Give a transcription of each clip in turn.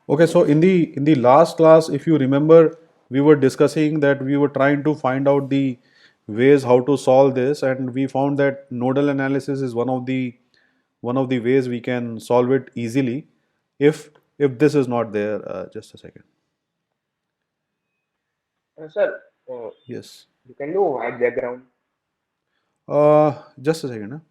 Okay, so in the last class, if you remember, we were discussing that we were trying to find out the ways how to solve this, and we found that nodal analysis is one of the ways we can solve it easily if this is not there. Just a second. Sir, Yes. you can do white background. Just a second.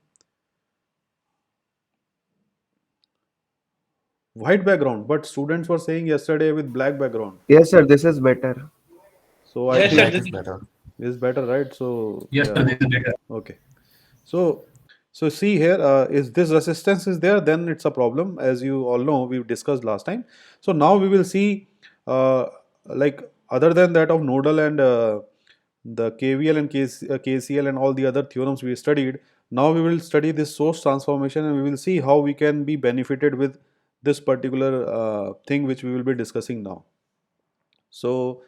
White background, but students were saying yesterday with black background. Yes, sir, this is better. So I Yes, sir. think Black is better. is better, right? So Yes, yeah. sir. This is better. Okay. So, so see here, is this resistance is there, then it's a problem. As you all know, we've discussed last time. So now we will see, like other than that of nodal and the KVL and KCL and all the other theorems we studied. Now we will study this source transformation and we will see how we can be benefited with this particular thing which we will be discussing now. So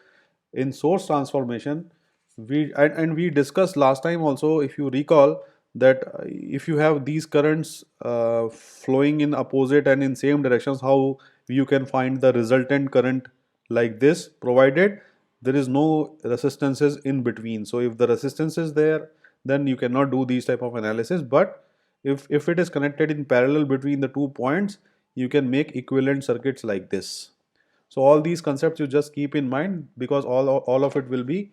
in source transformation, and we discussed last time also, if you recall, that if you have these currents flowing in opposite and in same directions, how you can find the resultant current like this, provided there is no resistances in between. So if the resistance is there, then you cannot do these type of analysis. But if it is connected in parallel between the 2 points, you can make equivalent circuits like this. So all these concepts you just keep in mind, because all of it will be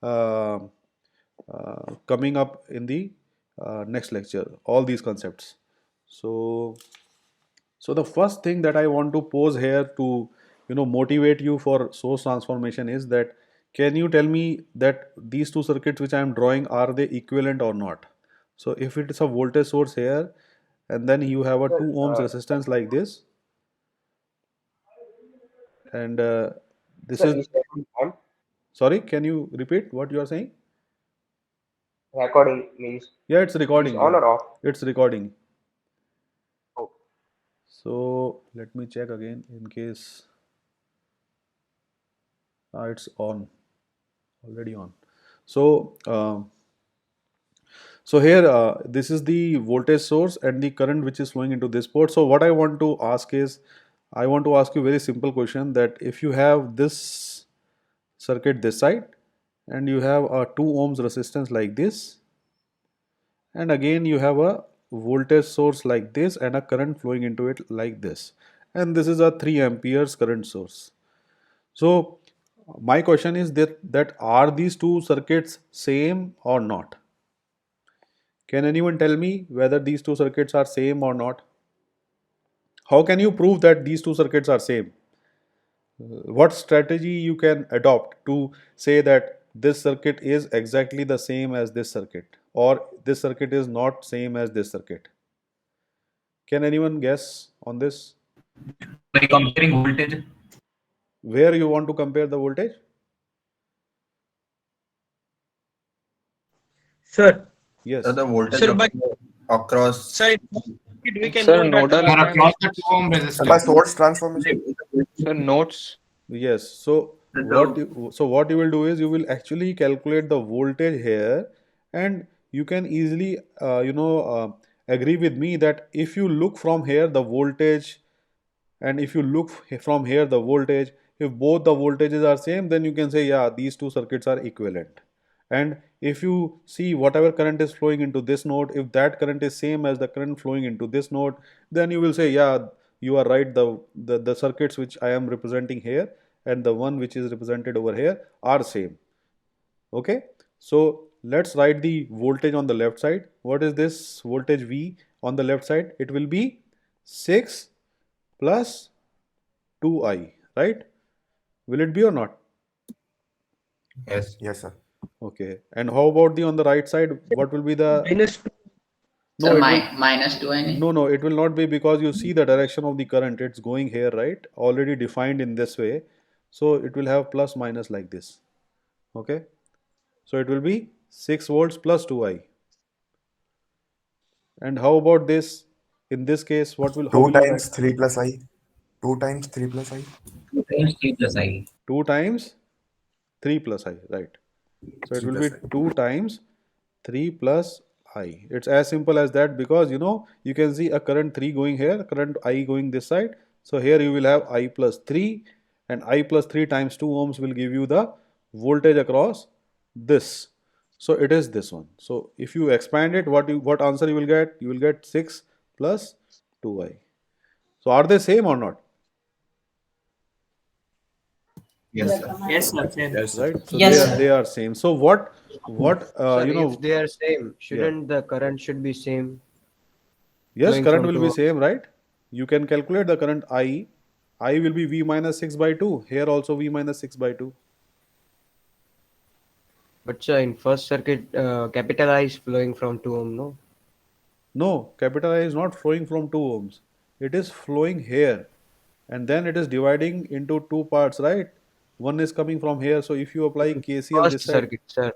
uh, coming up in the next lecture. All these concepts. So the first thing that I want to pose here to motivate you for source transformation is that, can you tell me that these two circuits which I am drawing, are they equivalent or not? So if it is a voltage source here, and then you have a Sir, 2 ohms resistance like this, and this sir, is, is recording on? sorry, can you repeat what you are saying? Recording means Yeah, it's is recording. on Yeah, or off? it's recording. Oh, So let me check again in case it's on, already on. So here this is the voltage source and the current which is flowing into this port. So what I want to ask is, I want to ask you a very simple question, that if you have this circuit this side and you have a 2 ohms resistance like this, and again you have a voltage source like this and a current flowing into it like this, and this is a 3 amperes current source. So my question is that are these two circuits same or not? Can anyone tell me whether these two circuits are same or not? How can you prove that these two circuits are same? What strategy you can adopt to say that this circuit is exactly the same as this circuit, or this circuit is not same as this circuit? Can anyone guess on this? By comparing voltage. Where you want to compare the voltage? Sir, So Yes. the voltage sir, by across sir, we can Sir, know that nodal Or across analysis. the 2 ohm by resistor. source transformation. Sir, notes. Yes. So what you will do is, you will actually calculate the voltage here, and you can easily agree with me that if you look from here the voltage, and if you look from here the voltage, if both the voltages are same, then you can say, yeah, these two circuits are equivalent. And if you see whatever current is flowing into this node, if that current is same as the current flowing into this node, then you will say, yeah, you are right, the circuits which I am representing here and the one which is represented over here are same. Okay, so let's write the voltage on the left side. What is this voltage V on the left side? It will be 6 plus 2I, right? Will it be or not? Yes. Yes, sir. Okay, and how about the on the right side? What will be the, minus no, So it will, minus 2 and no, it will not be, because you see the direction of the current, it's going here, right? Already defined in this way. So it will have plus minus like this. Okay, so it will be 6 volts plus 2I. And how about this? In this case, how 2 will you write? times 3 plus I. 2 times 3 plus I. 2 times 3 plus I. 2 times 3 plus I, right? So it 3 will be plus I. 2 times 3 plus I. It's as simple as that, because you can see a current 3 going here, current I going this side. So here you will have I plus 3, and I plus 3 times 2 ohms will give you the voltage across this. So it is this one. So if you expand it, what answer you will get? You will get 6 plus 2i. So are they same or not? Yes, sir. Yes, sir. Same. Yes, sir. Right? So Yes, they are sir. they are same. So what Sir, you know, if they are same, yeah. shouldn't the current should be same Yes, flowing current from will be 2? same, right? You can calculate the current I. I will be V minus 6 by 2. Here also V minus 6 by 2. But sir, in first circuit, capital I is flowing from 2 ohm, no? No, capital I is not flowing from 2 ohms. It is flowing here. And then it is dividing into two parts, right? One is coming from here. So if you apply In KCL first this side, circuit, sir.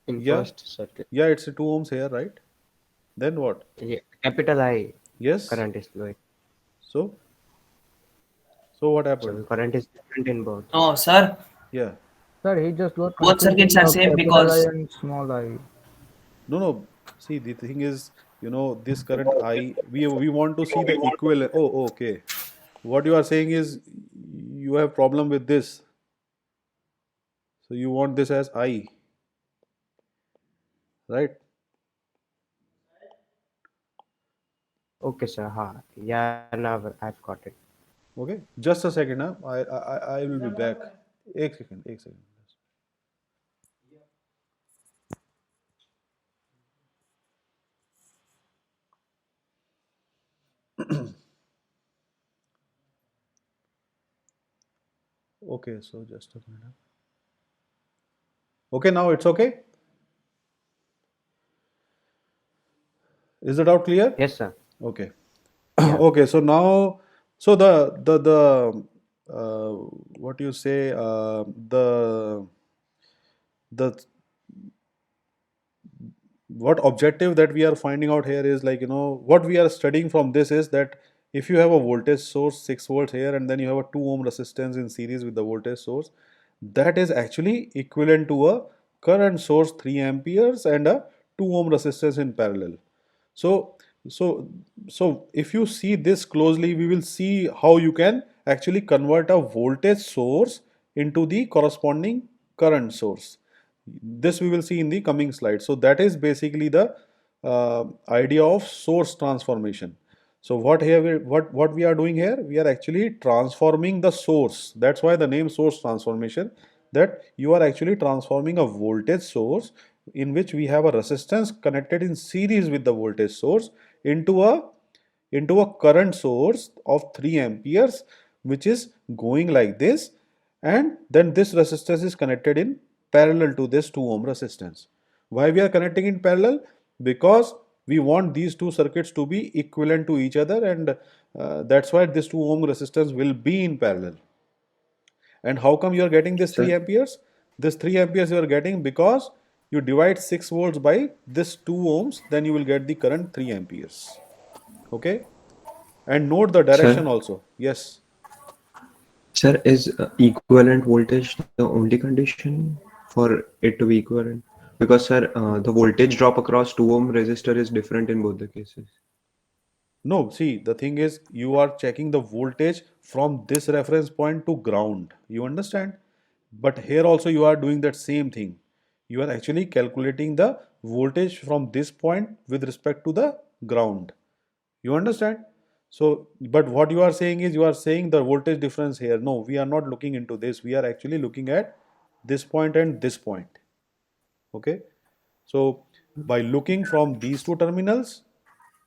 In yeah, first circuit. yeah, it's a 2 ohms here, right? Then what? Yeah, capital I Yes. current is flowing. So, so what So happened? current is different in both. Oh, sir. Yeah. Sir, he just got Both confused circuits with are the same capital I because and small I. No, no. See, the thing is, this current I, we want to see the equivalent. Oh, okay. What you are saying is you have problem with this. So you want this as I, right? Okay, sir. Ha. Yeah, now I've got it. Okay. Just a second, huh? I will be back. एक second, एक second. Okay, so just a minute. Okay, now it's okay. Is the doubt clear? Yes, sir. Okay. Yeah. Okay, so now, so the what you say, the what objective that we are finding out here is, like, what we are studying from this is that if you have a voltage source 6 volts here, and then you have a 2 ohm resistance in series with the voltage source, that is actually equivalent to a current source 3 amperes and a 2 ohm resistance in parallel. So, so, so if you see this closely, we will see how you can actually convert a voltage source into the corresponding current source. This we will see in the coming slide. So that is basically the idea of source transformation. So what we are doing here, we are actually transforming the source. That's why the name source transformation, that you are actually transforming a voltage source in which we have a resistance connected in series with the voltage source into a current source of 3 amperes, which is going like this, and then this resistance is connected in parallel to this 2 ohm resistance. Why we are connecting in parallel? Because we want these two circuits to be equivalent to each other, and that's why this 2 ohm resistance will be in parallel. And how come you are getting this 3 Sir. amperes? This 3 amperes you are getting because you divide 6 volts by this 2 ohms, then you will get the current 3 amperes. Okay? And note the direction Sir, also. Yes. sir, is equivalent voltage the only condition for it to be equivalent? Because, sir, the voltage drop across 2 ohm resistor is different in both the cases. No, see, the thing is, you are checking the voltage from this reference point to ground. You understand? But here also you are doing that same thing. You are actually calculating the voltage from this point with respect to the ground. You understand? So, but what you are saying is, you are saying the voltage difference here. No, we are not looking into this. We are actually looking at this point and this point. Okay? So, by looking from these two terminals,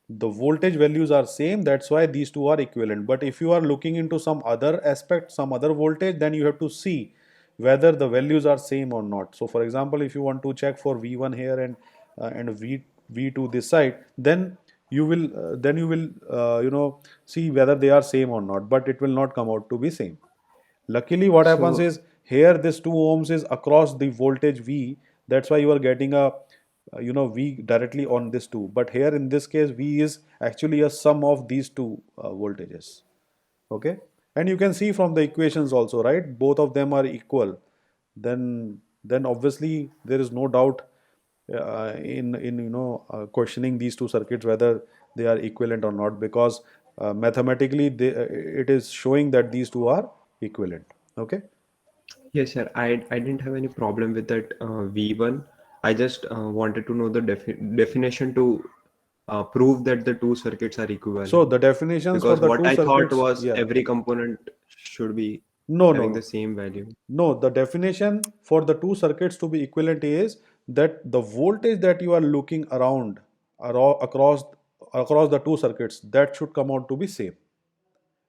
the voltage values are same, that's why these two are equivalent. But if you are looking into some other aspect, some other voltage, then you have to see whether the values are same or not. So for example, if you want to check for V1 here and V2 this side, then you will see whether they are same or not, but it will not come out to be same. Luckily, what happens So, is, here this 2 ohms is across the voltage V. That's why you are getting a V directly on this two. But here in this case, V is actually a sum of these two voltages. Okay, and you can see from the equations also, right? Both of them are equal. Then obviously there is no doubt in questioning these two circuits whether they are equivalent or not, because mathematically it is showing that these two are equivalent. Okay. Yes, sir. I didn't have any problem with that V1. I just wanted to know the definition to prove that the two circuits are equivalent. So the definitions for Because the what two I thought circuits, was yeah, every component should be no, having no, the same value. no. The definition for the two circuits to be equivalent is that the voltage that you are looking around across the two circuits, that should come out to be same.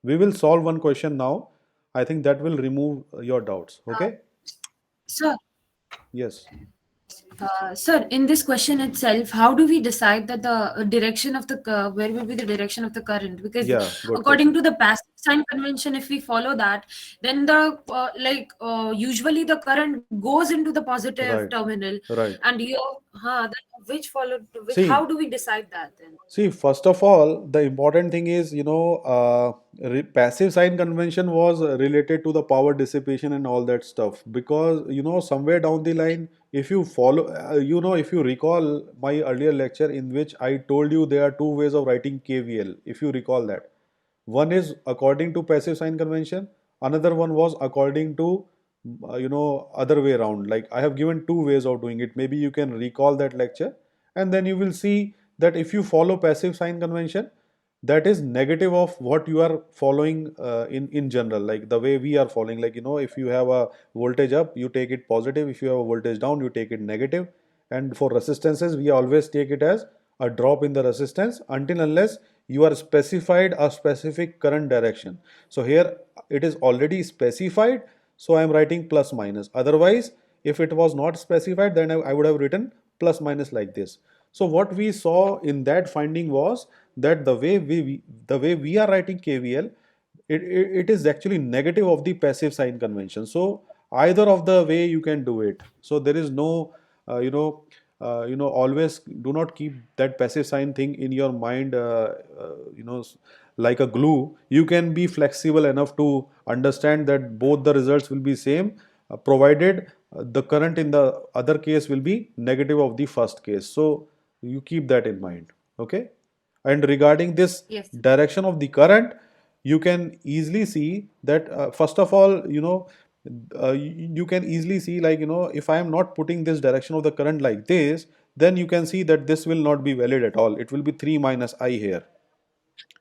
We will solve one question now. I think that will remove your doubts. Okay. Sir, Yes. sir, in this question itself, how do we decide that the direction of the where will be the direction of the current? Because Yeah. Good according question. to the passive sign convention, if we follow that, then the usually the current goes into the positive Right. terminal, Right. and then which followed which? See, How do we decide that then? See, first of all, the important thing is, passive sign convention was related to the power dissipation and all that stuff. Because, somewhere down the line, if you follow, if you recall my earlier lecture in which I told you there are two ways of writing KVL, if you recall that. One is according to passive sign convention, another one was according to, other way around. Like I have given two ways of doing it. Maybe you can recall that lecture, and then you will see that if you follow passive sign convention, that is negative of what you are following in general, like the way we are following. Like, if you have a voltage up, you take it positive. If you have a voltage down, you take it negative. And for resistances, we always take it as a drop in the resistance until unless you are specified a specific current direction. So here it is already specified, so I am writing plus minus. Otherwise, if it was not specified, then I would have written plus minus like this. So what we saw in that finding was that the way we are writing KVL, it is actually negative of the passive sign convention. So either of the way you can do it. So there is no always do not keep that passive sign thing in your mind, like a glue. You can be flexible enough to understand that both the results will be same, provided the current in the other case will be negative of the first case. So you keep that in mind. Okay. And regarding this Yes. direction of the current, you can easily see that, first of all, you can easily see, like, if I am not putting this direction of the current like this, then you can see that this will not be valid at all. It will be 3 minus I here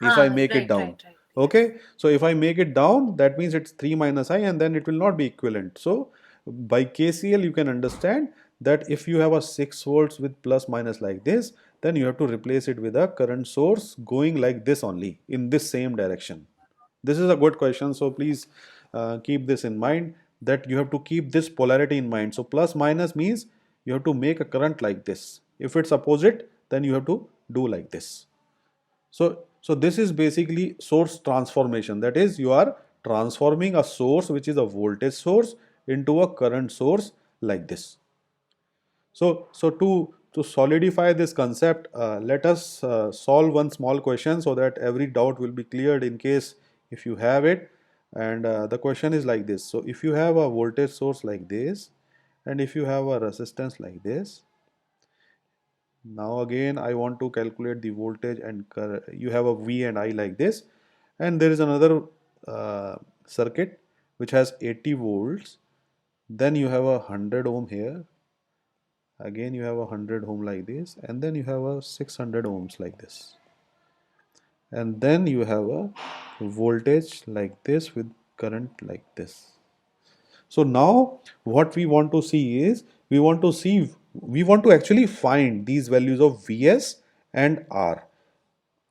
if I make it Right, down. right. Okay, so if I make it down, that means it's 3 minus I, and then it will not be equivalent. So by KCL, you can understand that if you have a 6 volts with plus minus like this, then you have to replace it with a current source going like this only, in this same direction. This is a good question, so please keep this in mind, that you have to keep this polarity in mind. So plus minus means you have to make a current like this. If it's opposite, then you have to do like this. So this is basically source transformation. That is, you are transforming a source which is a voltage source into a current source like this. So to solidify this concept, let us solve one small question so that every doubt will be cleared in case if you have it. And the question is like this. So if you have a voltage source like this, and if you have a resistance like this, now again I want to calculate the voltage, and you have a V and I like this, and there is another circuit which has 80 volts. Then you have a 100 ohm here. Again you have a 100 ohm like this, and then you have a 600 ohms like this, and then you have a voltage like this with current like this. So now what we want to see is, we want to actually find these values of Vs and R,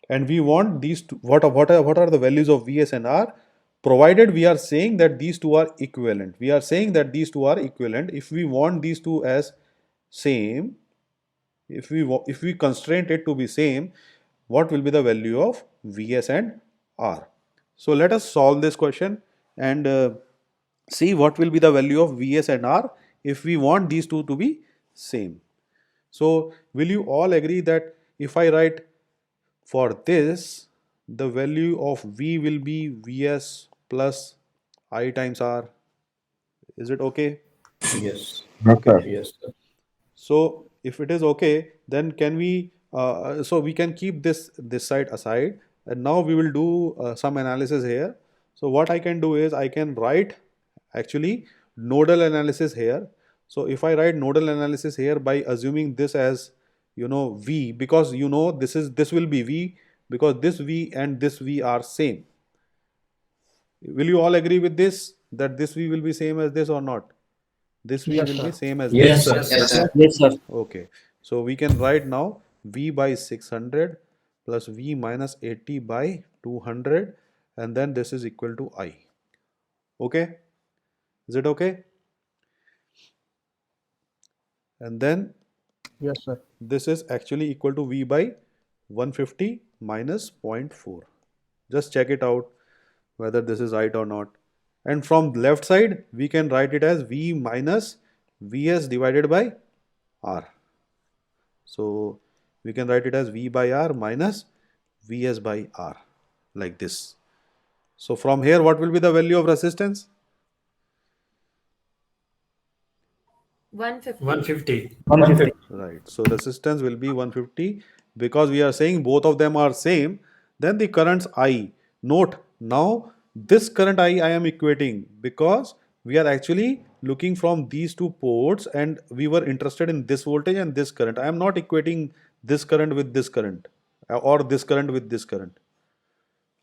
and we want these two, what are the values of Vs and R, provided we are saying that these two are equivalent. We are saying that these two are equivalent. If we want these two as same, if we constrain it to be same, what will be the value of Vs and R? So let us solve this question and see what will be the value of Vs and R if we want these two to be same. So will you all agree that if I write for this, the value of V will be Vs plus I times R? Is it okay? Yes. Okay. Yes, sir. So if it is okay, then can we, so we can keep this side aside, And now we will do some analysis here. So what I can do is I can write actually nodal analysis here. So if I write nodal analysis here by assuming this as V, because this will be V, because this V and this V are same. Will you all agree with this, that this V will be same as this or not? This V Yes, will be sir. same as Yes, this. sir. Yes, sir. Yes, sir. Okay, so we can write now V by 600 plus V minus 80 by 200, and then this is equal to I. Okay, is it okay? And then Yes, sir. this is actually equal to V by 150 minus 0.4. Just check it out whether this is right or not. And from left side, we can write it as V minus Vs divided by R. So we can write it as V by R minus Vs by R, like this. So from here, what will be the value of resistance? 150. 150. 150. Right. So resistance will be 150. Because we are saying both of them are same, then the currents I. Note, now this current I am equating because we are actually looking from these two ports and we were interested in this voltage and this current. I am not equating this current with this current or this current with this current.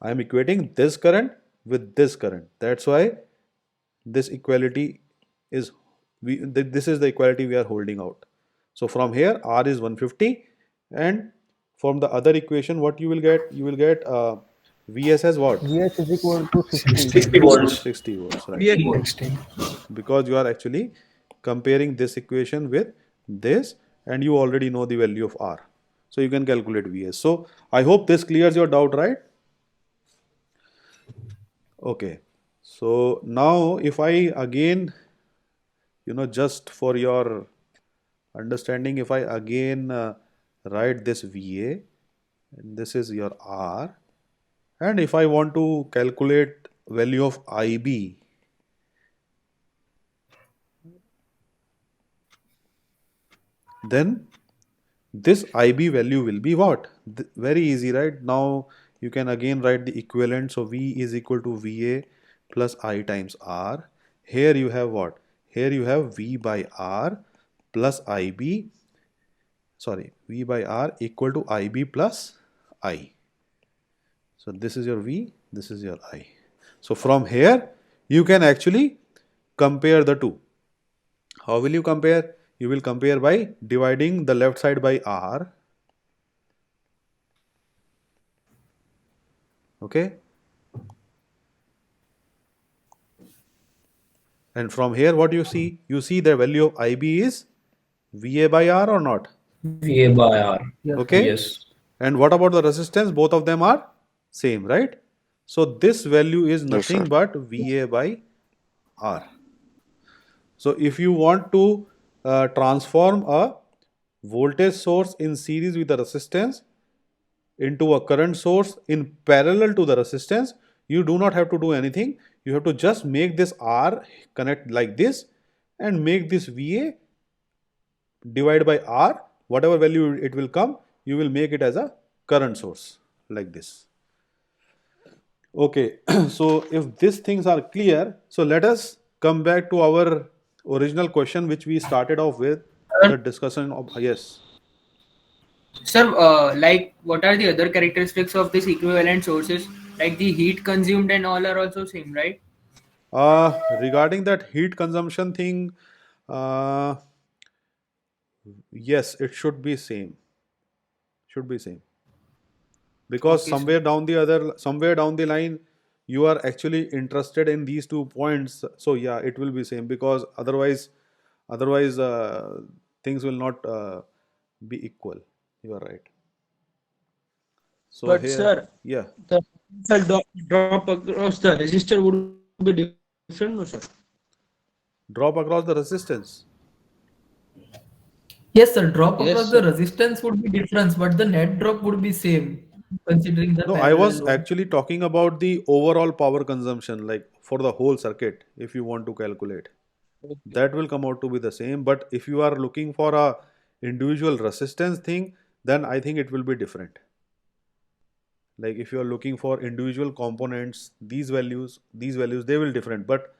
I am equating this current with this current. That's why this equality is this is the equality we are holding out. So from here R is 150, and from the other equation what you will get? You will get Vs as what? Vs is equal to 60. 60 volts. 60 volts, right? Yeah. Because you are actually comparing this equation with this, and you already know the value of R. So you can calculate Vs. So I hope this clears your doubt, right? Okay. So now if I again, just for your understanding, if I again write this VA, and this is your R, and if I want to calculate value of IB, then this IB value will be what? Very easy, right? Now you can again write the equivalent. So V is equal to VA plus I times R. Here you have what? Here you have V by R plus IB. Sorry, V by R equal to IB plus I. So this is your V, this is your I. So from here you can actually compare the two. How will you compare? You will compare by dividing the left side by R. Okay. And from here what you see? You see the value of IB is VA by R or not? VA by R. Yes. Okay. Yes. And what about the resistance? Both of them are same, right? So this value is nothing but VA by R. So if you want to transform a voltage source in series with the resistance into a current source in parallel to the resistance, you do not have to do anything. You have to just make this R connect like this and make this VA divided by R. Whatever value it will come, you will make it as a current source like this. Okay, so if these things are clear, so let us come back to our original question which we started off with, the discussion of, yes. Sir, like what are the other characteristics of these equivalent sources? Like the heat consumed and all are also same, right? Regarding that heat consumption thing, yes, it should be same. Should be same. Because Okay, somewhere down the line, you are actually interested in these 2 points. So yeah, it will be same, because otherwise things will not be equal. You are right. So But here, sir, yeah. the potential drop across the resistor would be different, no, sir? Drop across the resistance. Yes, sir. Drop Yes, across sir. the resistance would be different, but the net drop would be same, considering the No, I parallel was load. actually talking about the overall power consumption, like for the whole circuit, if you want to calculate. That will come out to be the same. But if you are looking for a individual resistance thing, then I think it will be different. Like if you are looking for individual components, these values, they will different, but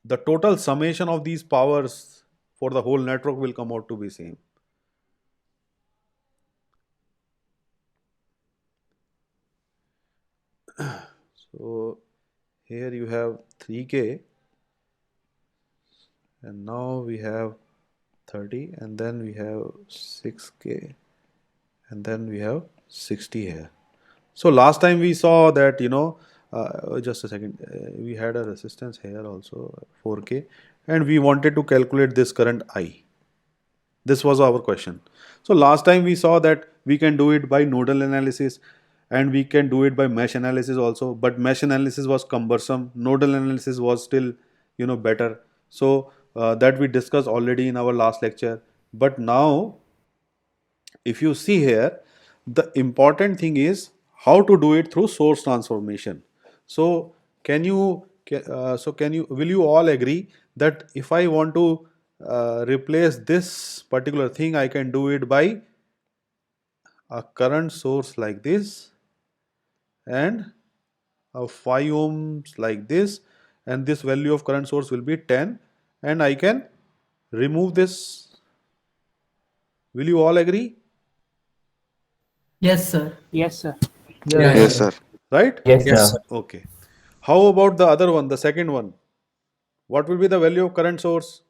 the total summation of these powers for the whole network will come out to be same. So here you have 3K, and now we have 30, and then we have 6K, and then we have 60 here. So last time we saw that, just a second, we had a resistance here also, 4K, and we wanted to calculate this current I. This was our question. So last time we saw that we can do it by nodal analysis, and we can do it by mesh analysis also, but mesh analysis was cumbersome. Nodal analysis was still, better. So that we discussed already in our last lecture. But now, if you see here, the important thing is how to do it through source transformation. So will you all agree that if I want to replace this particular thing, I can do it by a current source like this and a 5 ohms like this, and this value of current source will be 10, and I can remove this. Will you all agree? Yes, sir. Yes, sir. Yes, sir. Right? Yes, Yes, sir. Okay. How about the other one, the second one? What will be the value of current source?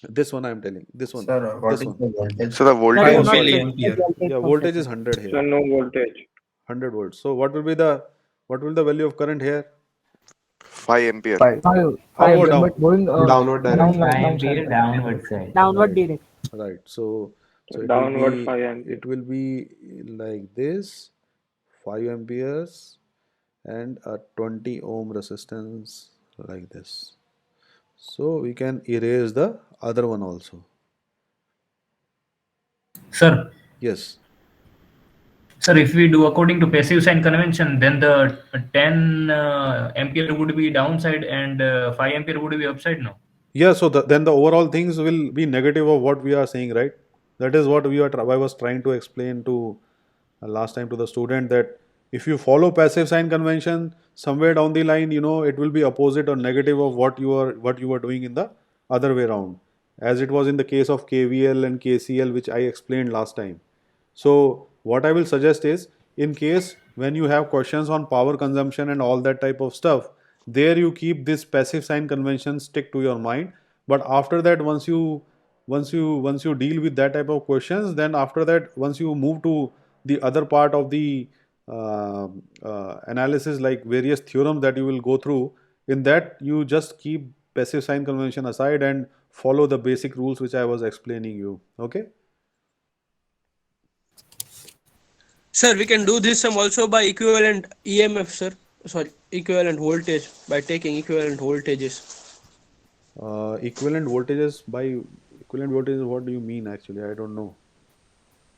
This one I am telling. This one. Sir, what This is one. the voltage? So the voltage, Oh, Not sorry. milliampere. Yeah, voltage is 100 so here. no voltage. 100 volts. So what will the value of current here? 5 ampere. Five. How Five. about down? But going Downward direction. downward side. Downward direct. Right. So it Downward will be 5 ampere. it will be like this, 5 amperes and a 20 ohm resistance like this. So we can erase the other one also. Sir, Yes. sir, if we do according to passive sign convention, then the 10 ampere would be downside and 5 ampere would be upside, no? Yeah, so then the overall things will be negative of what we are saying, right? That is what I was trying to explain to last time to the student, that if you follow passive sign convention, somewhere down the line, it will be opposite or negative of what you were doing in the other way around, as it was in the case of KVL and KCL, which I explained last time. So what I will suggest is, in case when you have questions on power consumption and all that type of stuff, there you keep this passive sign convention stick to your mind. But after that, once you deal with that type of questions, then after that, once you move to the other part of the analysis, like various theorems that you will go through, in that you just keep passive sign convention aside and follow the basic rules which I was explaining you. Okay. Sir, we can do this sum also by equivalent EMF, sir. Sorry, equivalent voltage, by taking equivalent voltages. Equivalent voltages, what do you mean actually? I don't know.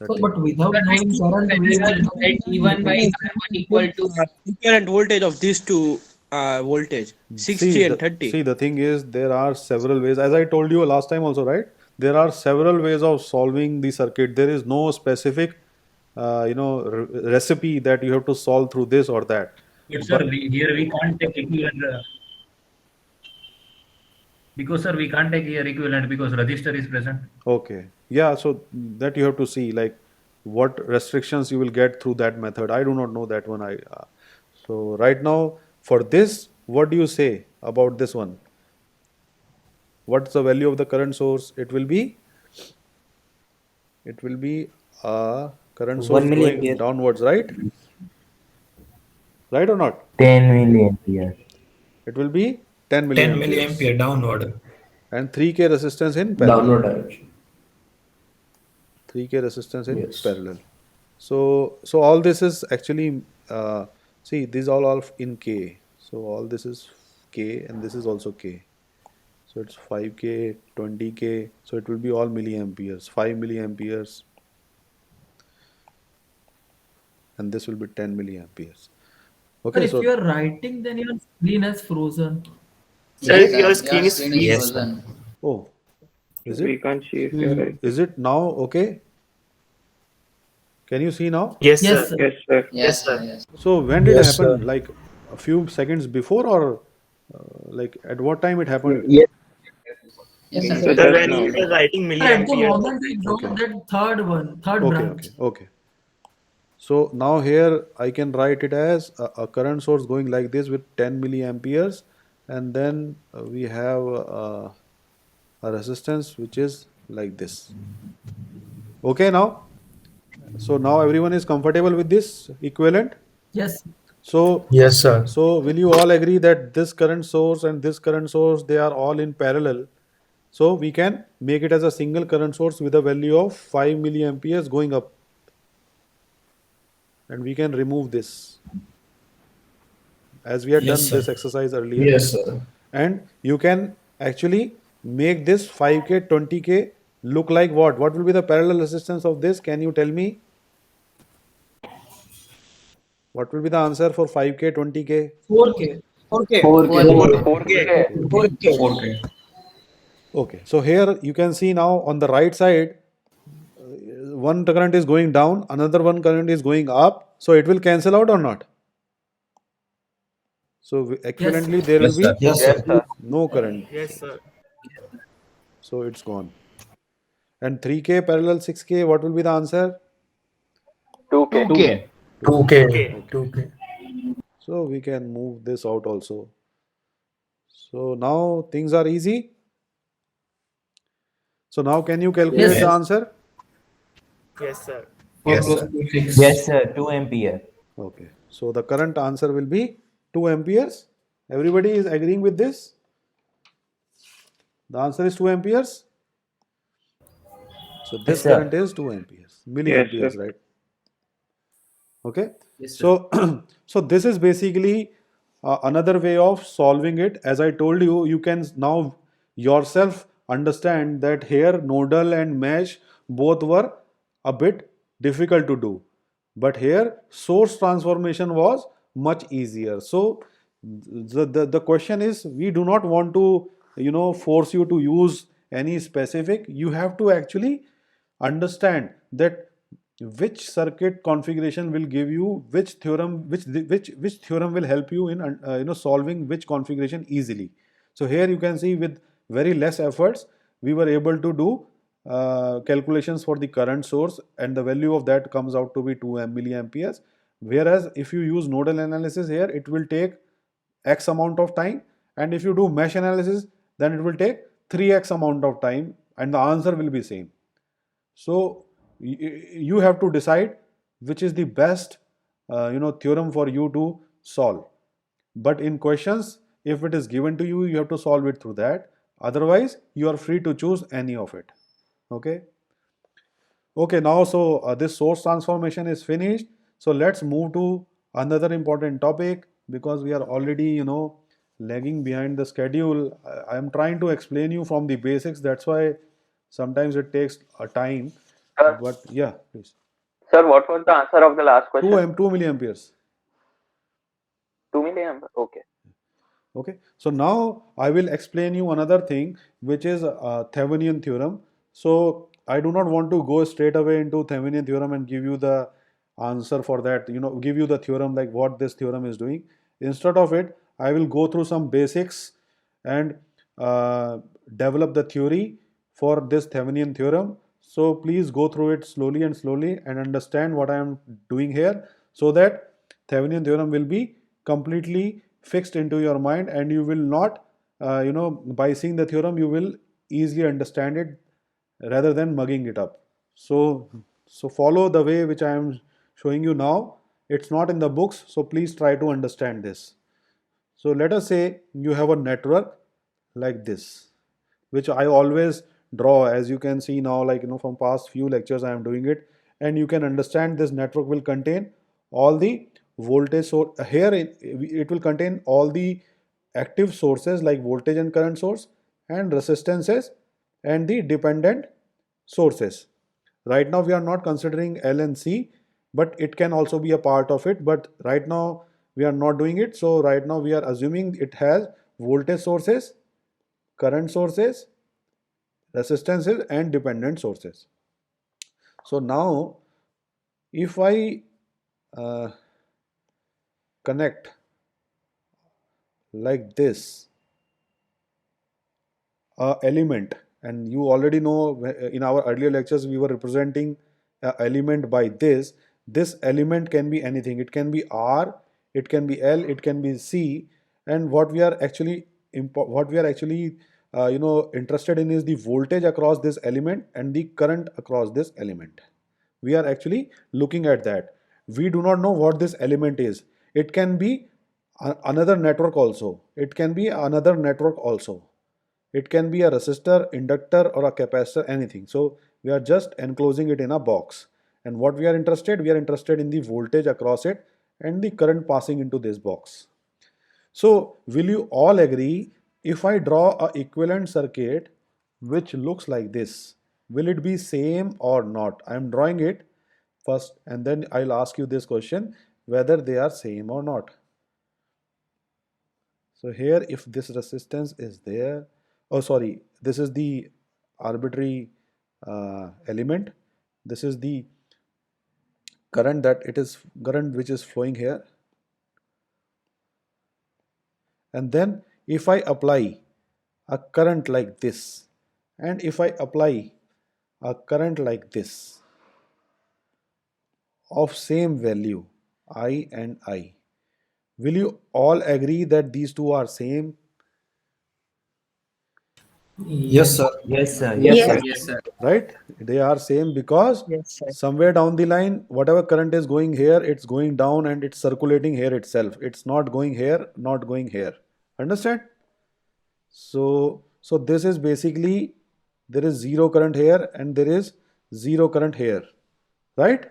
So, but without knowing current, we will not E1 by R1 equal to Equivalent voltage of these two voltage, 60 and 30. See, the thing is, there are several ways. As I told you last time also, right? There are several ways of solving the circuit. There is no specific, recipe that you have to solve through this or that. But sir, here we can't take equivalent because sir, we can't take here equivalent because resistor is present. Okay. Yeah, so that you have to see, like, what restrictions you will get through that method. I do not know that one. So right now, for this, what do you say about this one? What's the value of the current source? It will be a current source going downwards, right? Right or not? 10 milliampere. It will be 10 10 milliamperes. milliampere downward. And 3K resistance in parallel. Downward direction. 3K resistance in parallel. So all this is actually, see, these all in K. So all this is K and this is also K. So it's 5K, 20K. So it will be all milliamperes, 5 milliamperes. And this will be 10 milliamperes. But Okay, if so you are writing, then your screen has frozen. Sir, your screen is frozen. oh, is We it? can't see if you're right. Is it now okay? Can you see now? Yes, sir. Yes, sir. Yes, sir. Yes. So when did it Yes, happen? sir. Like a few seconds before, or like at what time it happened? Yes, Yes, sir. sir. Sir, Just when now. he was writing at the moment he draw Okay. that third one, third Okay, branch. okay, okay. So now here I can write it as a current source going like this with 10 milliamperes, and then we have a resistance which is like this. Okay, now. So now everyone is comfortable with this equivalent. Yes. So Yes, sir. so will you all agree that this current source and this current source, they are all in parallel? So we can make it as a single current source with a value of 5 milliamperes going up, and we can remove this as we had done this exercise earlier. Yes, sir. And you can actually make this 5K 20K look like what? What will be the parallel resistance of this? Can you tell me? What will be the answer for 5K 20K? 4K. 4K. Okay, so here you can see now on the right side, one current is going down, another one current is going up, so it will cancel out or not? So equivalently there will be Yes, Yes, sir. no current, Yes, sir. so it's gone. And 3K parallel 6K, what will be the answer? 2K. 2K. 2K. So we can move this out also. So now things are easy. So now can you calculate the answer? Yes, sir. Yes, sir. 2 ampere. Okay, so the current answer will be 2 amperes. Everybody is agreeing with this? The answer is 2 amperes. So this sir. current is 2 amperes, Yes, milliamperes, sir. right? Okay. So so this is basically another way of solving it. As I told you, you can now yourself understand that here nodal and mesh both were a bit difficult to do, but here source transformation was much easier. So the question is, we do not want to force you to use any specific. You have to actually understand that which circuit configuration will give you which theorem, which theorem will help you in solving which configuration easily. So here you can see with very less efforts we were able to do calculations for the current source, and the value of that comes out to be 2 milliamperes. Whereas if you use nodal analysis here, it will take X amount of time, and if you do mesh analysis, then it will take 3x amount of time, and the answer will be same. So you have to decide which is the best theorem for you to solve. But in questions, if it is given to you, you have to solve it through that. Otherwise, you are free to choose any of it. Okay. Okay, now so this source transformation is finished. So let's move to another important topic, because we are already lagging behind the schedule. I am trying to explain you from the basics. That's why sometimes it takes a time. Sir, But yeah, please. sir, what was the answer of the last question? 2 milliamperes. 2 milliamp. Okay. Okay, so now I will explain you another thing, which is Thevenin theorem. So I do not want to go straight away into Thevenin theorem and give you the answer for that, give you the theorem like what this theorem is doing. Instead of it, I will go through some basics and develop the theory for this Thevenin theorem. So please go through it slowly and understand what I am doing here, so that Thevenin theorem will be completely fixed into your mind, and you will not, by seeing the theorem, you will easily understand it rather than mugging it up. So follow the way which I am showing you now. It's not in the books, so please try to understand this. So let us say you have a network like this, which I always draw, as you can see now, like from past few lectures I am doing it, and you can understand this network will contain all the voltage source. Here it will contain all the active sources like voltage and current source, and resistances, and the dependent sources. Right now we are not considering L and C, but it can also be a part of it, but right now we are not doing it. So right now we are assuming it has voltage sources, current sources, resistances, and dependent sources. So now if I connect like this a element, and you already know in our earlier lectures we were representing a element by this. This element can be anything. It can be R, it can be L, it can be C, and what we are actually interested in is the voltage across this element and the current across this element. We are actually looking at that. We do not know what this element is. It can be another network also. It can be another network also. It can be a resistor, inductor, or a capacitor, anything. So we are just enclosing it in a box. And what we are interested in the voltage across it and the current passing into this box. So will you all agree, if I draw a equivalent circuit which looks like this, will it be same or not? I am drawing it first and then I'll ask you this question, whether they are same or not. So here, if this resistance is there, oh sorry, this is the arbitrary element, this is the current which is flowing here, and then if I apply a current like this and if I apply a current like this of same value, I and I, will you all agree that these two are same? Yes, sir. Yes, sir. Yes, sir. Right? They are same because somewhere down the line, whatever current is going here, it's going down and it's circulating here itself. It's not going here, not going here. Understand? So this is basically, there is zero current here and there is zero current here. Right?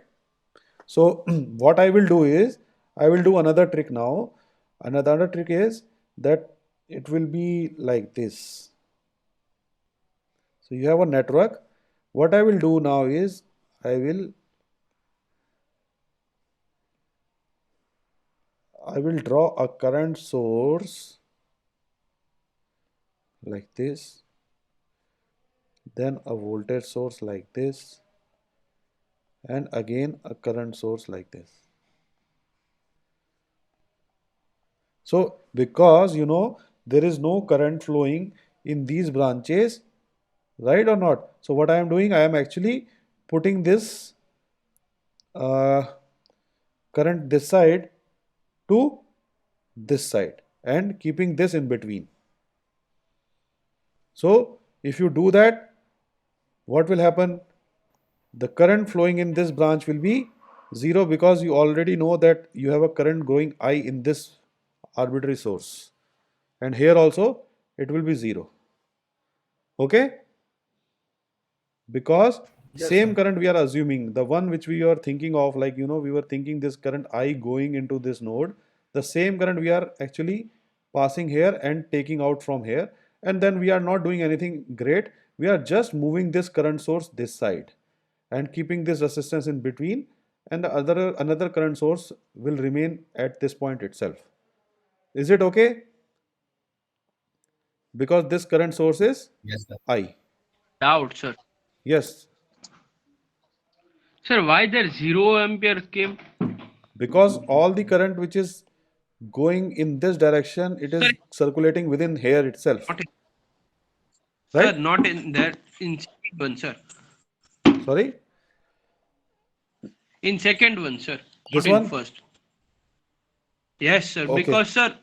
So what I will do is, I will do another trick now. Another trick is that it will be like this. So you have a network. What I will do now is, I will draw a current source like this, then a voltage source like this, and again a current source like this. So because there is no current flowing in these branches, right or not? So what I am doing, I am actually putting this current this side to this side and keeping this in between. So if you do that, what will happen? The current flowing in this branch will be zero, because you already know that you have a current going I in this arbitrary source, and here also it will be zero. Okay? Because same current we are assuming, the one which we are thinking of, like we were thinking this current I going into this node, the same current we are actually passing here and taking out from here, and then we are not doing anything great. We are just moving this current source this side and keeping this resistance in between, and the another current source will remain at this point itself. Is it okay? Because this current source is I. Doubt, sir. Yes. Sir, why there 0 ampere came? Because all the current which is going in this direction, it is circulating within here itself. Sir, not in that, in second one, sir. Sorry? In second one, sir. This Not in one? first. Yes, sir. Okay. Because, sir,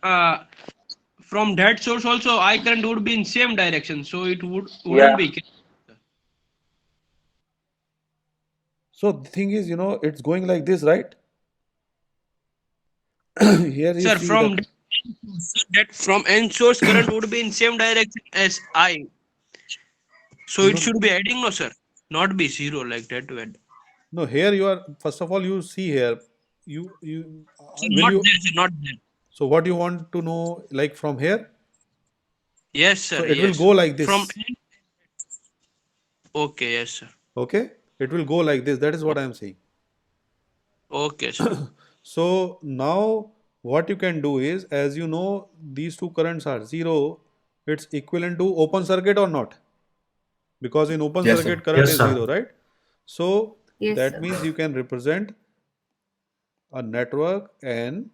from that source also, I current would be in same direction, so it wouldn't be. So the thing is, it's going like this, right? Here you Sir, see that from end source current would be in same direction as I. So it should be adding, no, sir. Not be zero like that to add. No, here you are, first of all, you see here, you Not there, sir, not there. so what you want to know, like from here? Yes, sir. So it yes. will go like this. From okay, yes, sir. Okay? It will go like this. That is what I am saying. Okay, sir. So now what you can do is, as you know, these two currents are zero, it's equivalent to open circuit or not? Because in open circuit current is zero, right? So Yes, that sir. means you can represent a network N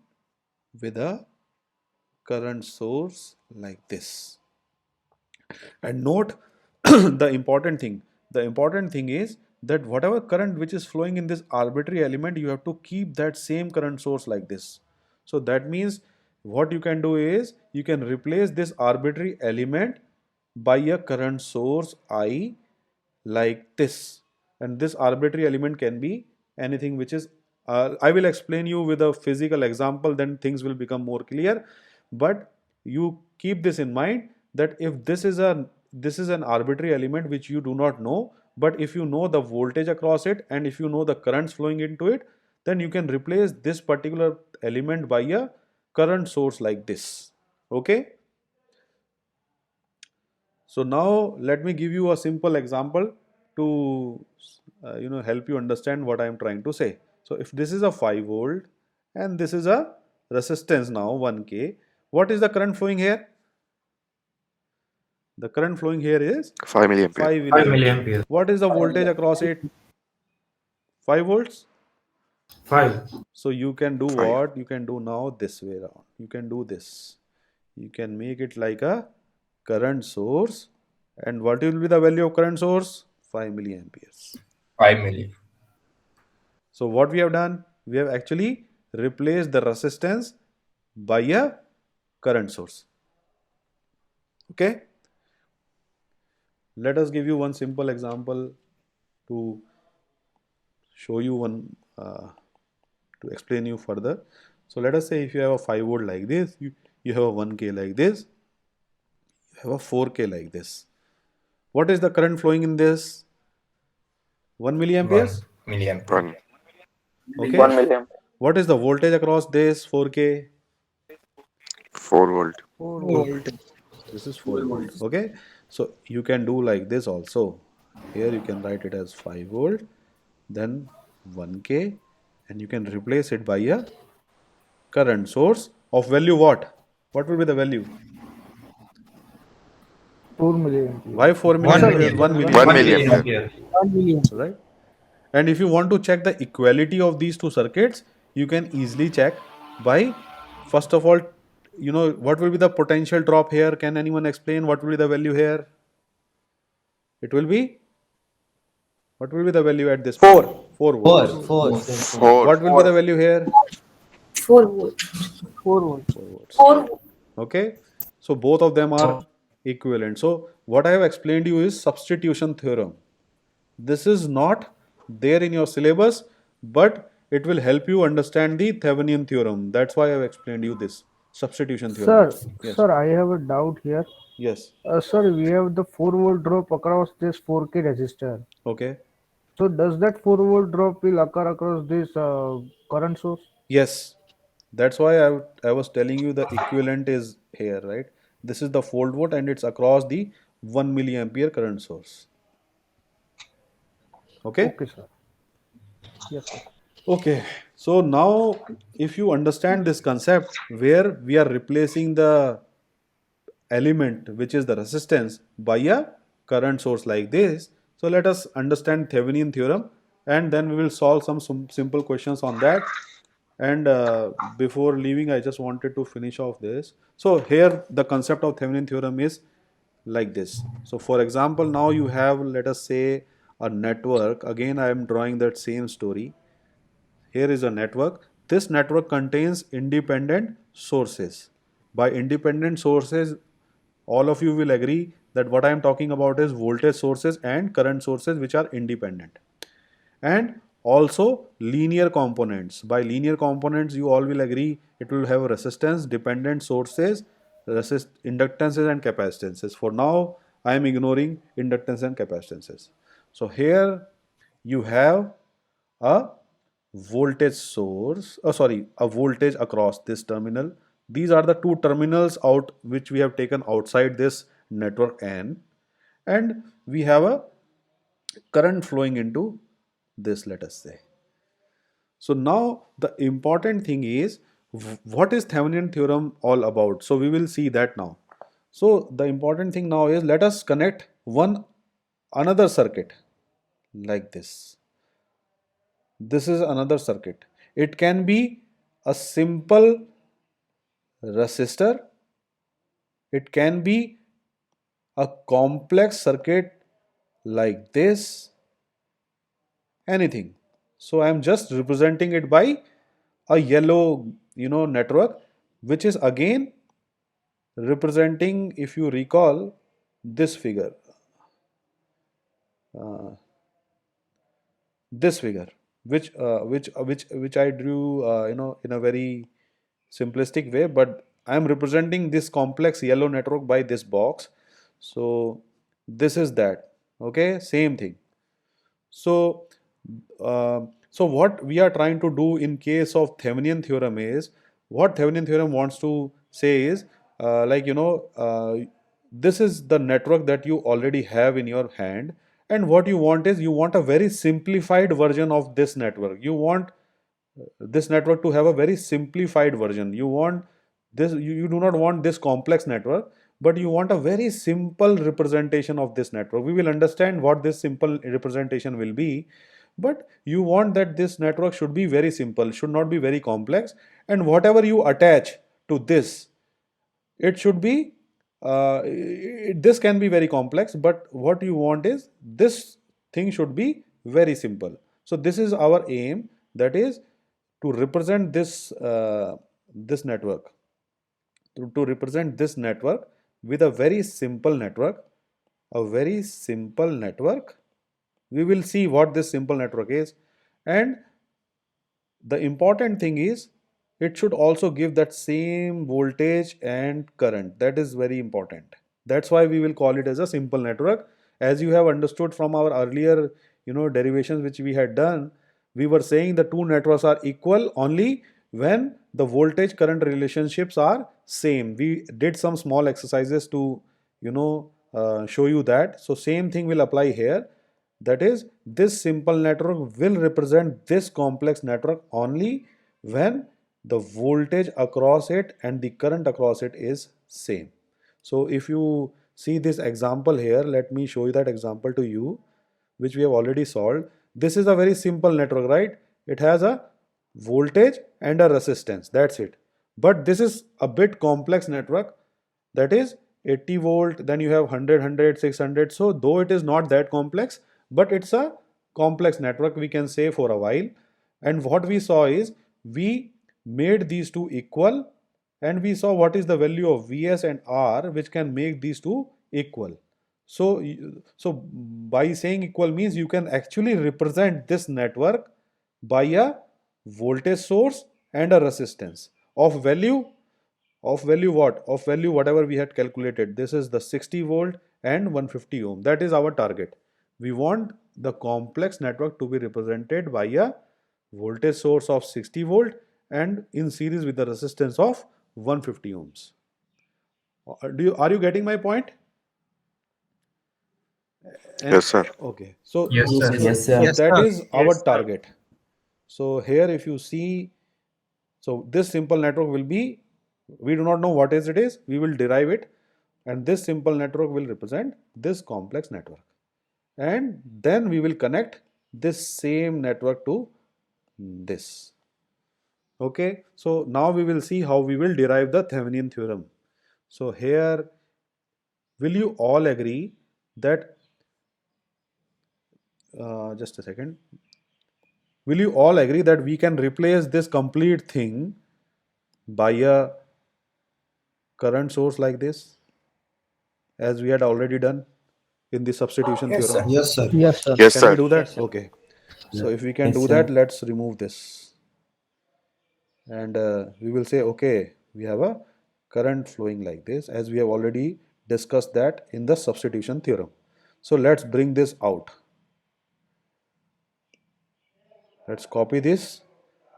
with a current source like this. And note the important thing. The important thing is that whatever current which is flowing in this arbitrary element, you have to keep that same current source like this. So that means what you can do is you can replace this arbitrary element by a current source I like this. And this arbitrary element can be anything which is, I will explain you with a physical example, then things will become more clear. But you keep this in mind that if this is an arbitrary element which you do not know, but if you know the voltage across it and if you know the currents flowing into it, then you can replace this particular element by a current source like this. Okay. So now let me give you a simple example to help you understand what I am trying to say. So if this is a 5 volt and this is a resistance now 1K, what is the current flowing here? The current flowing here is 5 milliampere. 5 milliampere. What is the voltage across it? 5 volts? 5. So you can do 5. what? You can do now this way around. You can do this. You can make it like a current source. And what will be the value of current source? 5 milliamperes. 5 million. So what we have done? We have actually replaced the resistance by a current source. Okay? Let us give you one simple example to show you one, to explain you further. So let us say if you have a 5 volt like this, you have a 1K like this, you have a 4K like this. What is the current flowing in this? 1 milliamperes? 1 milliampere. 1. Okay. 1 milliampere. What is the voltage across this 4K? 4 volt. 4 volt. This is 4 volt. Okay. So you can do like this also. Here you can write it as 5 volt, then 1K, and you can replace it by a current source of value what? What will be the value? 4 milliampere. Why 4 milliampere? 1 milliampere. 1 milliampere. 1 milliampere. Right? And if you want to check the equality of these two circuits, you can easily check by, first of all, what will be the potential drop here? Can anyone explain what will be the value here? It will be, what will be the value at this point? 4 volts. 4. What will be the value here? 4 volts. 4 volt. 4 volts. Okay. So both of them are equivalent. So what I have explained to you is substitution theorem. This is not there in your syllabus, but it will help you understand the Thevenin theorem. That's why I have explained you this substitution theorem. Yes. Sir, I have a doubt here. Yes. Sir, we have the 4 volt drop across this 4K resistor. Okay. So does that 4 volt drop will occur across this current source? Yes. That's why I was telling you the equivalent is here, right? This is the 4 volt and it's across the 1 milliampere current source. Okay? Okay, sir. Yes, sir. Okay. So now if you understand this concept where we are replacing the element which is the resistance by a current source like this, so let us understand Thevenin theorem and then we will solve some simple questions on that. And before leaving, I just wanted to finish off this. So here the concept of Thevenin theorem is like this. So for example, now you have, let us say, a network. Again, I am drawing that same story. Here is a network. This network contains independent sources. By independent sources, all of you will agree that what I am talking about is voltage sources and current sources which are independent. And also linear components. By linear components, you all will agree it will have resistance, dependent sources, inductances and capacitances. For now, I am ignoring inductance and capacitances. So here you have a voltage source, a voltage across this terminal. These are the two terminals out which we have taken outside this network N, and we have a current flowing into this, let us say. So now the important thing is, what is Thevenin theorem all about? So we will see that now. So the important thing now is, let us connect another circuit like this. This is another circuit. it can be a simple resistor, it can be a complex circuit like this, anything. So I am just representing it by a yellow, network, which is again representing, if you recall, this figure. This figure, which I drew, in a very simplistic way, but I am representing this complex yellow network by this box. So this is that. Okay, same thing. So, what we are trying to do in case of Thevenin theorem is, what Thevenin theorem wants to say is, this is the network that you already have in your hand, and what you want is, you want a very simplified version of this network. You want this network to have a very simplified version. You want this, you do not want this complex network, but you want a very simple representation of this network. We will understand what this simple representation will be, but you want that this network should be very simple, should not be very complex, and whatever you attach to this, it should be, this can be very complex, but what you want is, this thing should be very simple. So this is our aim, that is to represent this this network, to represent this network with a very simple network, a very simple network. We will see what this simple network is, and the important thing is, it should also give that same voltage and current. That is very important. That's why we will call it as a simple network. As you have understood from our earlier, derivations which we had done, we were saying the two networks are equal only when the voltage current relationships are same. We did some small exercises to, show you that. So same thing will apply here. That is, this simple network will represent this complex network only when the voltage across it and the current across it is same. So if you see this example here, let me show you that example to you, which we have already solved. This is a very simple network, right? It has a voltage and a resistance, that's it. But this is a bit complex network, that is 80 volt, then you have 100, 600. So though it is not that complex, but it's a complex network, we can say, for a while. And what we saw is, we made these two equal, and we saw what is the value of Vs and R which can make these two equal. So by saying equal means, you can actually represent this network by a voltage source and a resistance of value what? Of value whatever we had calculated. This is the 60 volt and 150 ohm. That is our target. We want the complex network to be represented by a voltage source of 60 volt and in series with the resistance of 150 ohms. Are you getting my point? Yes, sir. Okay. So, Yes, sir. Yes, sir. so Yes, that sir. is our target. So here if you see, so this simple network will be, we do not know what is it is, we will derive it, and this simple network will represent this complex network. And then we will connect this same network to this. Okay, so now we will see how we will derive the Thevenin theorem. So here, will you all agree that, just a second, will you all agree that we can replace this complete thing by a current source like this, as we had already done in the substitution Yes, theorem? sir. Yes, sir. Yes, sir. Yes, Can sir. we do that? Yes, sir. Okay. So if we can Yes, do sir. that, let's remove this. And we will say, okay, we have a current flowing like this, as we have already discussed that in the substitution theorem. So let's bring this out. Let's copy this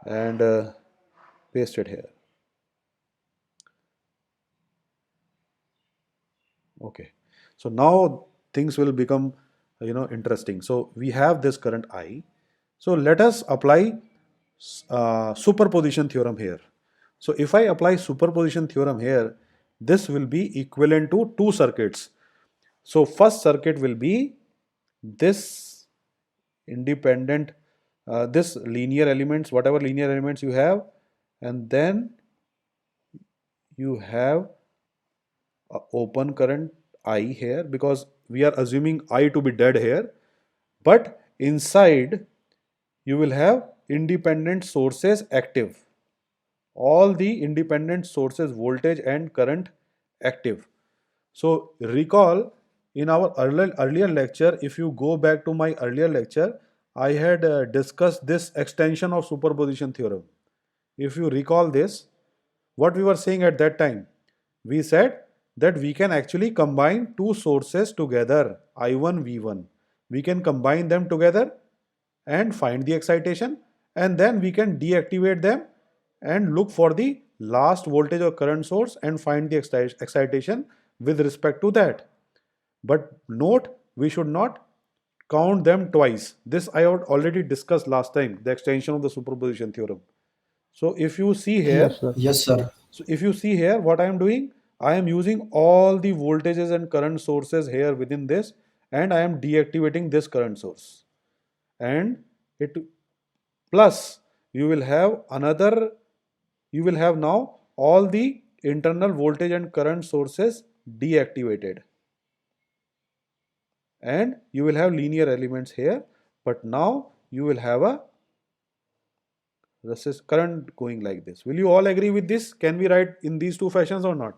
and paste it here. Okay. So now things will become, interesting. So we have this current I. So let us apply superposition theorem here. So if I apply superposition theorem here, this will be equivalent to two circuits. So first circuit will be this independent this linear elements, whatever linear elements you have, and then you have a open current I here, because we are assuming I to be dead here, but inside you will have independent sources active, all the independent sources voltage and current active. So recall in our earlier lecture, if you go back to my earlier lecture, I had discussed this extension of superposition theorem. If you recall this, what we were saying at that time, we said that we can actually combine two sources together, I1, V1. We can combine them together and find the excitation, and then we can deactivate them and look for the last voltage or current source and find the excitation with respect to that. But note, we should not count them twice. This I had already discussed last time, the extension of the superposition theorem. So if you see here, Yes, sir. so if you see here, what I am doing, I am using all the voltages and current sources here within this, and I am deactivating this current source. And it plus you will have another, you will have now all the internal voltage and current sources deactivated, and you will have linear elements here, but now you will have a current going like this. Will you all agree with this? Can we write in these two fashions or not?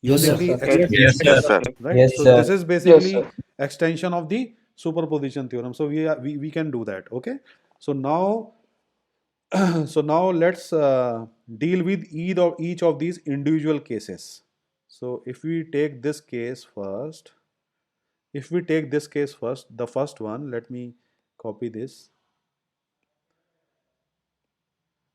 Yes, Using sir. the Yes, sir. right? Yes, So sir. this is basically Yes, extension of the superposition theorem. So we can do that. Okay. So now so now let's deal with each of these individual cases. So if we take this case first, the first one, let me copy this.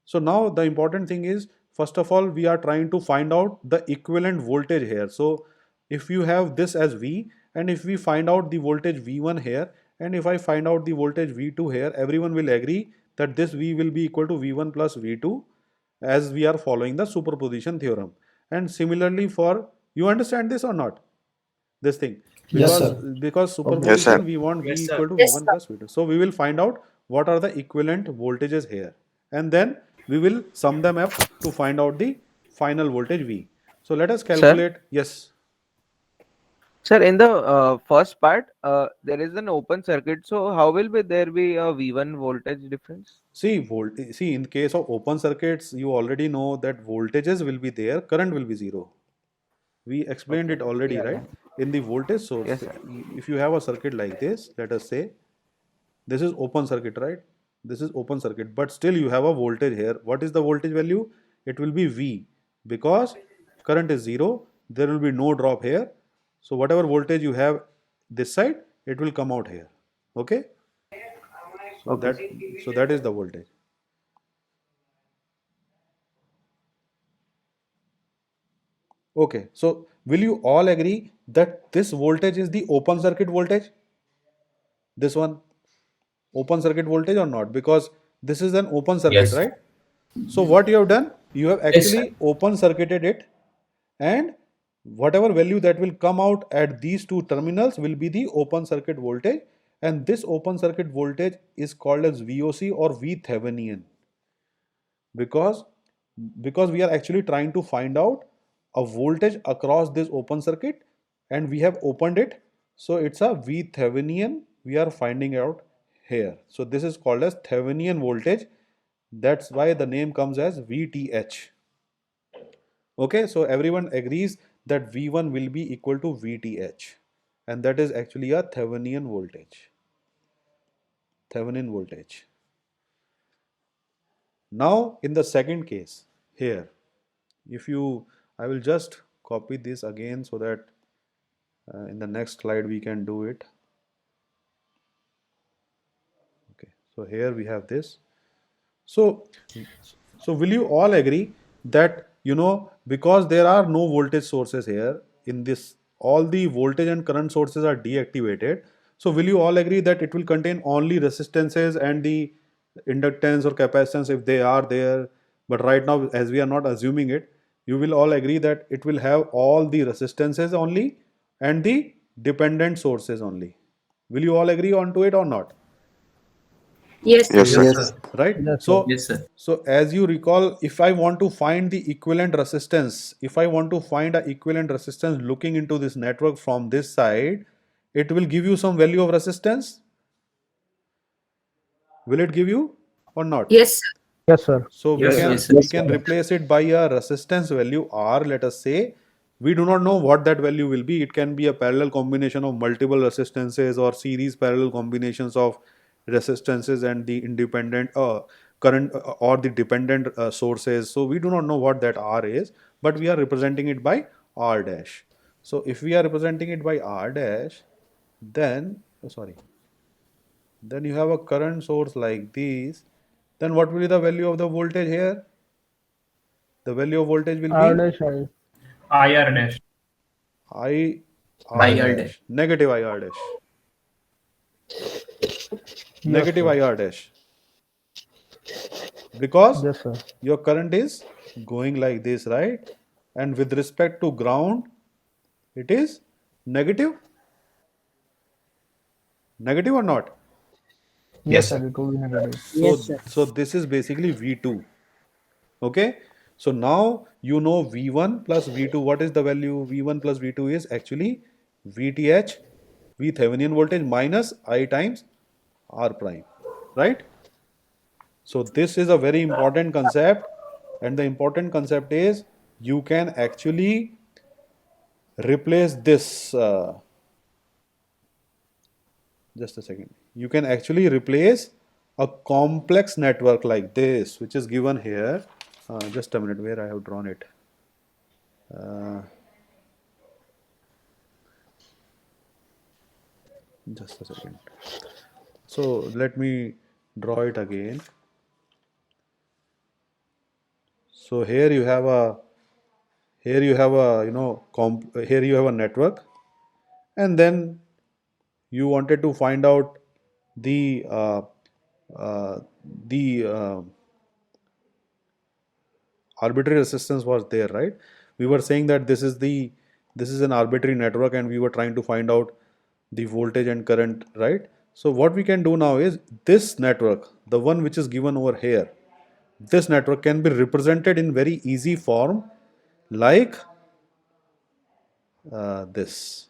So now the important thing is, first of all, we are trying to find out the equivalent voltage here. So if you have this as V, and if we find out the voltage V1 here, and if I find out the voltage V2 here, everyone will agree that this V will be equal to V1 plus V2, as we are following the superposition theorem. And similarly for, you understand this or not? This thing. Yes, Because, sir. because Yes, sir. superposition, we want V Yes, sir. equal to Yes, V1 sir. plus V2. So we will find out what are the equivalent voltages here, and then we will sum them up to find out the final voltage V. So let us calculate. Yes. Sir, in the first part, there is an open circuit. So how will there be a V1 voltage difference? See, in case of open circuits, you already know that voltages will be there, current will be zero. We explained it already, Yeah, right? In the voltage source, Yes, sir. if you have a circuit like this, let us say, this is open circuit, right? This is open circuit, but still you have a voltage here. What is the voltage value? It will be V, because current is zero, there will be no drop here. So whatever voltage you have this side, it will come out here. Okay? So that is the voltage. Okay, so will you all agree that this voltage is the open circuit voltage? This one, open circuit voltage or not? Because this is an open circuit, Yes. right? So what you have done, you have Yes, actually open circuited it, and whatever value that will come out at these two terminals will be the open circuit voltage, and this open circuit voltage is called as VOC or VThevenin, because we are actually trying to find out a voltage across this open circuit, and we have opened it, so it's a VThevenin we are finding out here. So this is called as Thevenin voltage. That's why the name comes as VTH. Okay, so everyone agrees that V1 will be equal to VTH, and that is actually a Thevenin voltage. Thevenin voltage. Now in the second case here, if you, I will just copy this again so that in the next slide we can do it. Okay, so here we have this. So will you all agree that, because there are no voltage sources here in this, all the voltage and current sources are deactivated. So will you all agree that it will contain only resistances and the inductance or capacitance if they are there? But right now, as we are not assuming it, you will all agree that it will have all the resistances only and the dependent sources only. Will you all agree on to it or not? Yes, sir. Yes, sir. Yes. right? Yes, So sir. Yes, sir. so as you recall, if I want to find the equivalent resistance, if I want to find a equivalent resistance looking into this network from this side, it will give you some value of resistance. Will it give you or not? Yes, sir. Yes, sir. So we Yes, can sir. we can replace it by a resistance value R. Let us say we do not know what that value will be. It can be a parallel combination of multiple resistances or series parallel combinations of resistances and the independent current or the dependent sources. So we do not know what that R is, but we are representing it by R dash. So if we are representing it by R dash, then then you have a current source like this. Then what will be the value of the voltage here? The value of voltage will R be dash I. IR dash. I IR R dash. dash, negative IR dash, Yes, negative sir. IR dash, because Yes, sir. your current is going like this, right? And with respect to ground, it is negative, negative or not? Yes, sir. It will be negative. So this is basically V2. Okay. So now you know V1 plus V2. What is the value? V1 plus V2 is actually VTH, V Thevenin voltage minus I times R prime, right? So this is a very important concept, and the important concept is you can actually replace this. Just a second. You can actually replace a complex network like this, which is given here. Just a minute, where I have drawn it. Just a second. So let me draw it again. So here you have a here you have a network, and then you wanted to find out the the arbitrary resistance was there, right? We were saying that this is an arbitrary network, and we were trying to find out the voltage and current, right? So what we can do now is this network, the one which is given over here, this network can be represented in very easy form like this.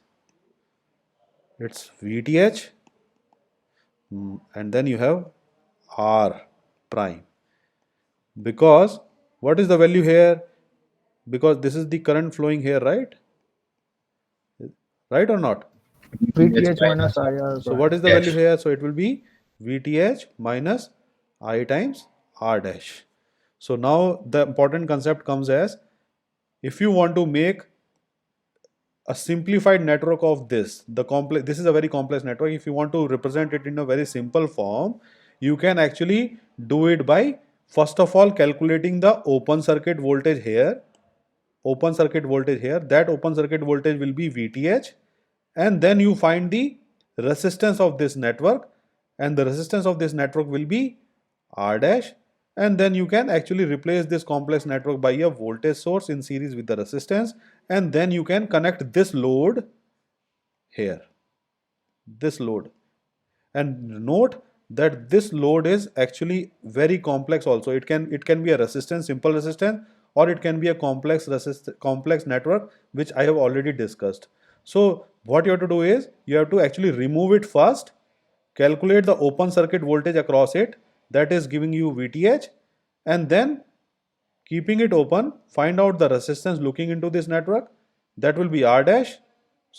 It's VTH, and then you have R prime. Because what is the value here? Because this is the current flowing here, right? Right or not? VTH minus IR. So what is the value here? So it will be VTH minus I times R dash. So now the important concept comes as, if you want to make a simplified network of this, this is a very complex network. If you want to represent it in a very simple form, you can actually do it by, first of all, calculating the open circuit voltage here. Open circuit voltage here, that open circuit voltage will be VTH, and then you find the resistance of this network, and the resistance of this network will be R dash, and then you can actually replace this complex network by a voltage source in series with the resistance, and then you can connect this load here, this load. And note that this load is actually very complex also. It can be a resistance, simple resistance, or it can be a complex network, which I have already discussed. So what you have to do is, you have to actually remove it first, calculate the open circuit voltage across it, that is giving you VTH, and then keeping it open, find out the resistance looking into this network, that will be R dash,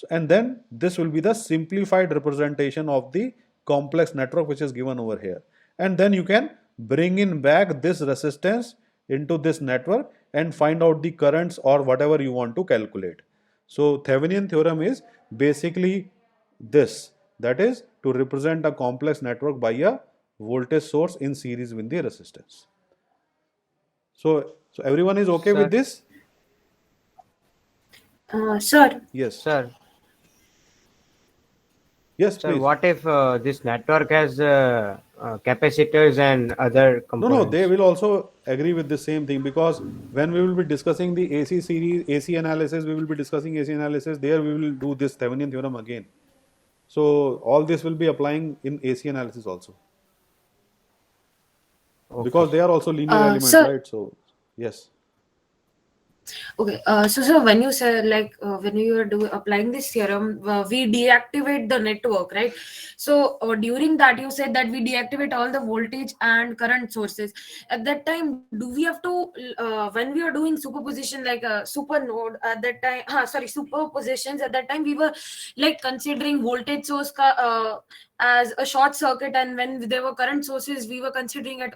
and then this will be the simplified representation of the complex network which is given over here. And then you can bring in back this resistance into this network and find out the currents or whatever you want to calculate. So Thevenin theorem is basically this, that is to represent a complex network by a voltage source in series with the resistance. So everyone is okay with this? Sir. Yes. Sir. Yes, sir, please. what if this network has capacitors and other components? No, they will also agree with the same thing, because when we will be discussing the AC series, AC analysis, we will be discussing AC analysis. There we will do this Thevenin theorem again. So all this will be applying in AC analysis also. because they are also linear elements, Sir, right? So yes. okay, so when you say like when you are applying this theorem, we deactivate the network, right? So during that you said that we deactivate all the voltage and current sources. At that time, do we have to when we are doing superposition like a super node at that time? Superpositions at that time we were like considering voltage source as a short circuit, and when there were current sources we were considering it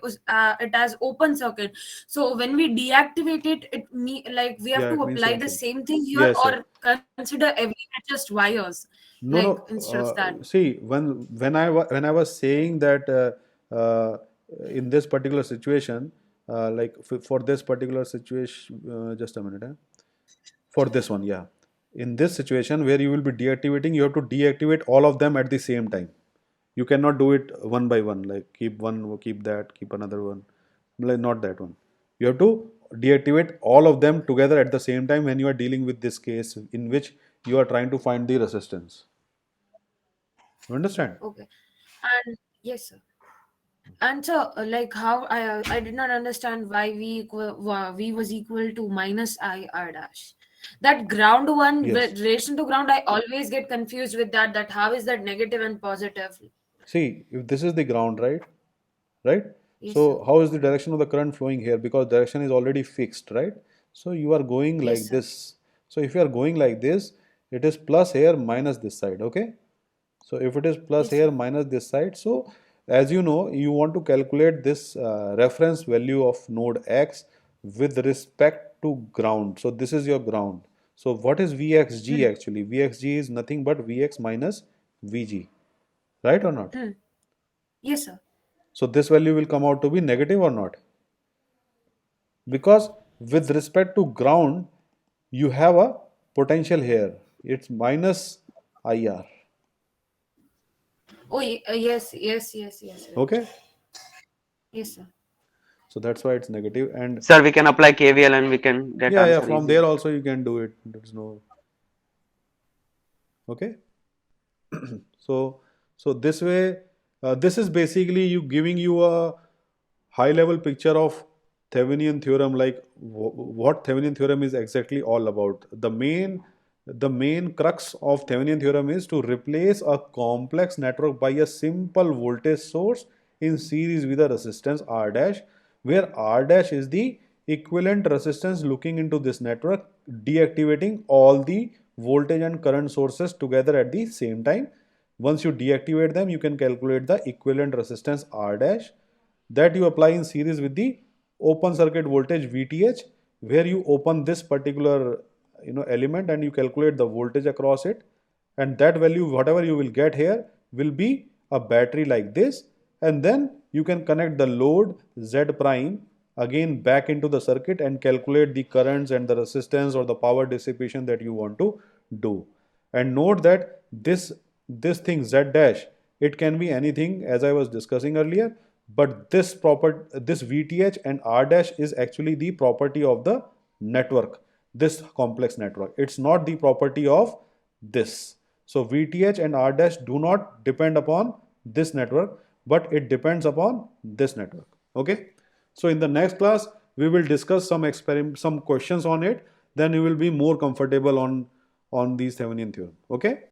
as open circuit. So when we deactivate it, like we have Yeah, to it means apply same the thing. same thing here, Yes, yes. or consider everything just wires, No, like no. instead of that. See, when I was saying that in this particular situation, like for this particular situation, just a minute. For this one, yeah. In this situation where you will be deactivating, you have to deactivate all of them at the same time. You cannot do it one by one, like keep one, keep that, keep another one. Like not that one. You have to deactivate all of them together at the same time when you are dealing with this case in which you are trying to find the resistance. You understand? Okay, and yes, sir. And so, like how I did not understand why v was equal to minus I r dash. That ground one Yes. with relation to ground, I always get confused with that. That how is that negative and positive? See, if this is the ground, right? Right? Yes, sir. So how is the direction of the current flowing here? Because direction is already fixed, right? So you are going Yes, like sir. this. So if you are going like this, it is plus here minus this side, okay? So if it is plus Yes, here sir. minus this side, so as you know, you want to calculate this reference value of node X with respect to ground. So this is your ground. So what is Vxg actually? Vxg is nothing but Vx minus Vg, right or not? Hmm. Yes, sir. So this value will come out to be negative or not? Because with respect to ground, you have a potential here. It's minus IR. Oh, yes, yes, yes, yes, sir. Okay? Yes, sir. So that's why it's negative. And Sir, we can apply KVL and we can get yeah, answer from easily. there also you can do it. There's no. Okay? So this way, this is basically you giving you a high level picture of Thevenin theorem, like what Thevenin theorem is exactly all about. The main crux of Thevenin theorem is to replace a complex network by a simple voltage source in series with a resistance R dash, where R dash is the equivalent resistance looking into this network, deactivating all the voltage and current sources together at the same time. Once you deactivate them, you can calculate the equivalent resistance R dash that you apply in series with the open circuit voltage VTH, where you open this particular element and you calculate the voltage across it, and that value whatever you will get here will be a battery like this, and then you can connect the load Z prime again back into the circuit and calculate the currents and the resistance or the power dissipation that you want to do. And note that this thing Z dash, it can be anything as I was discussing earlier, but this VTH and R dash is actually the property of the network, this complex network. It's not the property of this. So VTH and R dash do not depend upon this network, but it depends upon this network. Okay. So in the next class, we will discuss some questions on it. Then you will be more comfortable on these Thevenin theorem. Okay.